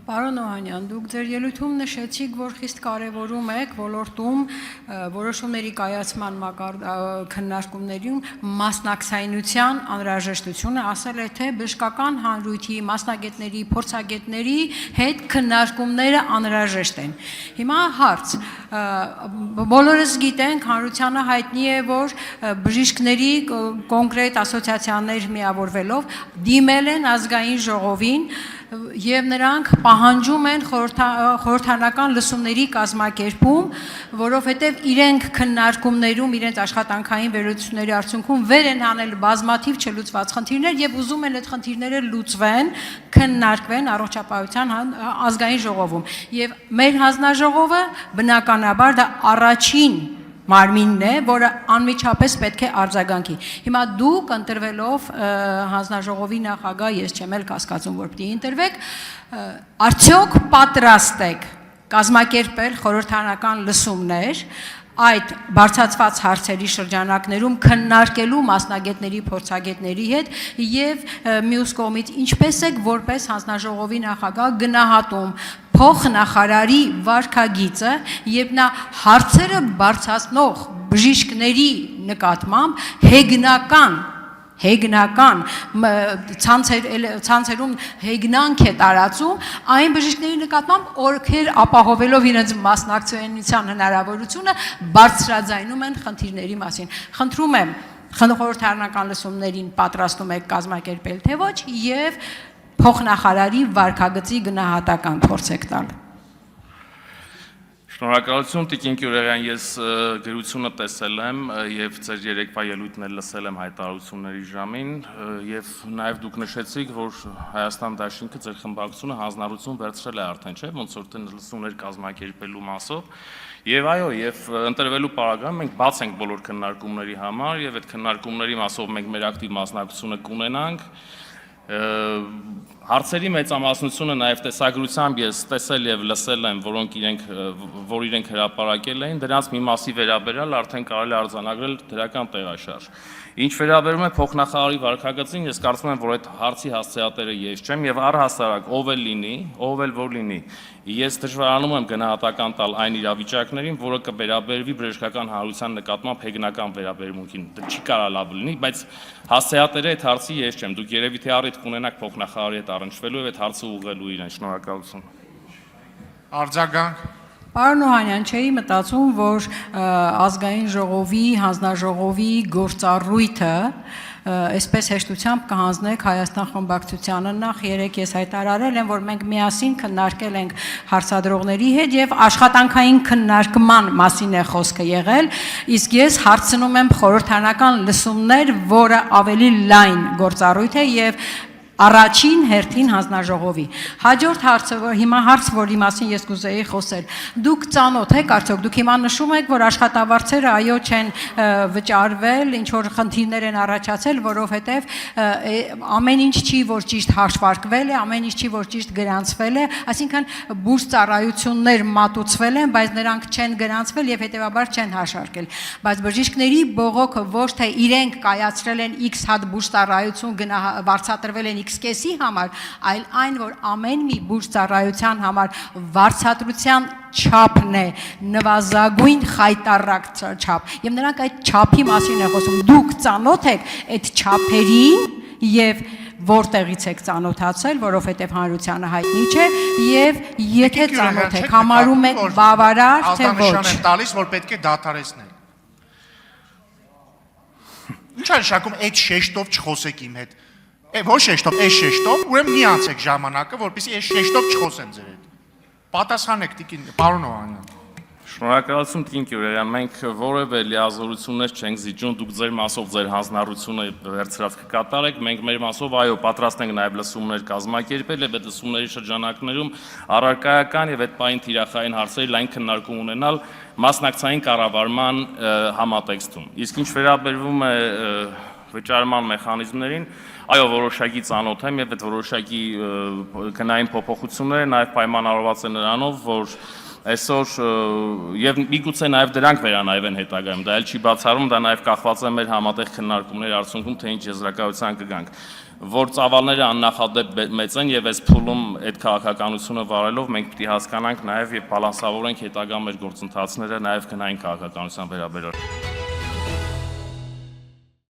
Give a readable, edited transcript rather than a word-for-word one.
Պարոն Օհանյան, դուք ձեր ելույթում նշեցիք, որ խիստ կարևորում եք ոլորտում որոշումների կայացման քննարկումներում մասնակցայնության անհրաժեշտությունը, ասել է թե բժշկական հանրույթի, մասնագետների, փորձագետների հետ քննարկումները անհրաժեշտ են։ Հիմա հարց, բոլորս գիտենք, հանրությանը հայտնի է, որ բժիշկների կոնկրետ ասոցիացիաներ միավորվելով դիմել են ազգային ժողովին եւ նրանք պահանջում են խորհրդանական լսումների կազմակերպում, որովհետեւ իրենք քննարկումներում իրենց աշխատանքային վերլուծությունների արդյունքում վեր են հանել բազմաթիվ չլուծված խնդիրներ եւ ուզում են այդ խնդիրները լուծվեն, քննարկվեն առողջապահության ազգային ժողովում։ Եվ մեր հանձնաժողովը բնականաբար դա առաջին մարմինն է, որը անմիջապես պետք է արձագանքի։ Հիմա դուք ընտրվելով հանձնաժողովի նախագահ, ես չեմ էլ կասկածում, որ պիտի ընտրվեք, արդյոք պատրաստ եք կազմակերպել խորհրդանական լսումներ այդ բարձրացված հարցերի շրջանակներում քննարկելու մասնագետների, փորձագետների հետ եւ մյուս կողմից ինչպես եք որպես հանձնաժողովի նախագահ գնահատում փոխնախարարի վարքագիծը եւ նա հարցերը բարձրացնող բժիշկների նկատմամբ հեգնական ցանցերում հեգնանք է տարածում այն բժիշկների նկատմամբ, ովքեր ապահովելով իրենց մասնակցության հնարավորությունը բարձրաձայնում են խնդիրների մասին։ Խնդրում եմ, խորհրդարանական լսումներին պատրաստում եք կազմակերպել թե ոչ եւ փոխնախարարի վարքագծի գնահատական փորձեք տալ։ Շնորհակալություն Տիկին Գյուլիան, ես գրությունը տեսել եմ եւ ձեր երեկվա ելույթն էլ լսել եմ հայտարարությունների ժամին եւ նաեւ դուք նշեցիք, որ Հայաստան Դաշինքը ձեր խմբակցությունը հանձնառություն վերցրել է արդեն, չէ՞, ոնց որ լսումներ կազմակերպելու մասով։ Եվ այո, եւ ընտրվելու պարագայում մենք բաց ենք բոլոր քննարկումների համար եւ այդ քննարկումների մասով մենք մեր ակտիվ մասնակցությունը կունենանք։ Հարցերի մեծամասնությունը նաև տեսագրությամբ ես տեսել եւ լսել եմ, որ իրենք հրապարակել էին, դրանց մի մասի վերաբերյալ արդեն կարելի արձանագրել դրական տեղաշարժ։ Ինչ վերաբերում է փոխնախարարի վարքագծին, ես կարծում եմ, որ այդ հարցի հասցեատերը ես չեմ եւ առհասարակ ով էլ որ լինի, ես դժվարանում եմ գնահատական տալ այն իրավիճակներին, որը կվերաբերվի բժշկական հանրության նկատմամբ հեգնական վերաբերմունքին։ Դա չի կարա լավ լինի, բայց հասցեատերը այդ հարցի ես չեմ։ Դուք երևի թե առիթ կունենաք փոխնախարարի հետ առնչվելու եւ այդ հարցը ուղղելու իրեն։ Շնորհակալություն։ Արձագանք։ Պարոն Օհանյան, չէի մտածում, որ ազգային ժողովի, հանձնաժողովի գործառույթը այսպես հեշտությամբ կհանձնեք Հայաստան խմբակցությանը։ Նախ երեք ես հայտարարել եմ, որ մենք միասին քննարկել ենք հարցադրողների հետ եւ աշխատանքային քննարկման մասին է խոսքը եղել, իսկ ես հարցնում եմ խորհրդանական լսումներ, որը ավելի լայն գործառույթ է եւ առաջին հերթին հանձնաժողովի։ Հաջորդ հարցը, հիմա հարց, որի մասին ես կուզեի խոսել։ Դուք ծանոթ եք, արդյոք դուք հիմա նշում եք, որ աշխատավարձերը այո չեն վճարվել, ինչ որ խնդիրներ են առաջացել, որովհետև ամեն ինչ չի, որ ճիշտ հաշվարկվել է, ամեն ինչ չի, որ ճիշտ գրանցվել է, այսինքն բուժ ծառայություններ մատուցվել են, բայց նրանք չեն գրանցվել եւ հետեւաբար չեն հաշվարկել։ Բայց բժիշկների բողոքը ոչ թե իրենք կայացրել են X հատ բուժ ծառայություն վարձատրվել են X-կեսի համար, այլ այն, որ ամեն մի բուժ ծառայության համար վարձատրության չափն է, նվազագույն խայտառակ չափ, եւ նրանք այդ չափի մասին են խոսում։ Դուք ծանոթ եք այդ չափերին եւ որտեղից եք ծանոթացել, որովհետեւ հանրությանը հայտնի չէ, եւ եթե ծանոթ եք, համարում եք բավարար թե ոչ։ Նշան եմ տալիս, որ պետք է դադարեցնել։ Ինչ է նշանակում այդ շեշտով չխոսեք իմ հետ։ Ոչ շեշտով, այս շեշտով, ուրեմն մի անցեք ժամանակը, որպեսզի այս շեշտով չխոսեմ ձեր հետ։ Պատասխանեք Տիկին, պարոն Օհանյան։ Շնորհակալություն Տիկին Գյուլիան, մենք որևէ լիազորություններ չենք զիջում, դուք ձեր մասով ձեր հանձնառությունը վերցրած կկատարեք, մենք մեր մասով այո պատրաստ ենք նաև լսումներ կազմակերպել եւ այդ լսումների շրջանակներում առարկայական եւ այդ պայն թիրախային հարցերի լայն քննարկում ունենալ մասնակցային կառավարման համատեքստում։ Իսկ ինչ վերաբերվում է վճարման մեխանիզմներին, այո, որոշակի ծանոթ եմ եւ այդ որոշակի գնային փոփոխությունները նաեւ պայմանավորված են նրանով, որ այսօր եւ միգուցե նաեւ դրանք վերանայվեն հետագայում, դա էլ չի բացառում, դա նաեւ կախված է մեր համատեղ քննարկումների արդյունքում, թե ինչ եզրակացության կգանք։ որ ծավալները աննախադեպ մեծ են եւ այս փուլում այդ քաղաքականությունը վարելով մենք պիտի հասկանանք նաեւ եւ բալանսավորենք հետագա մեր գործընթացները նաեւ քնային քաղաքականության վերաբերյալ։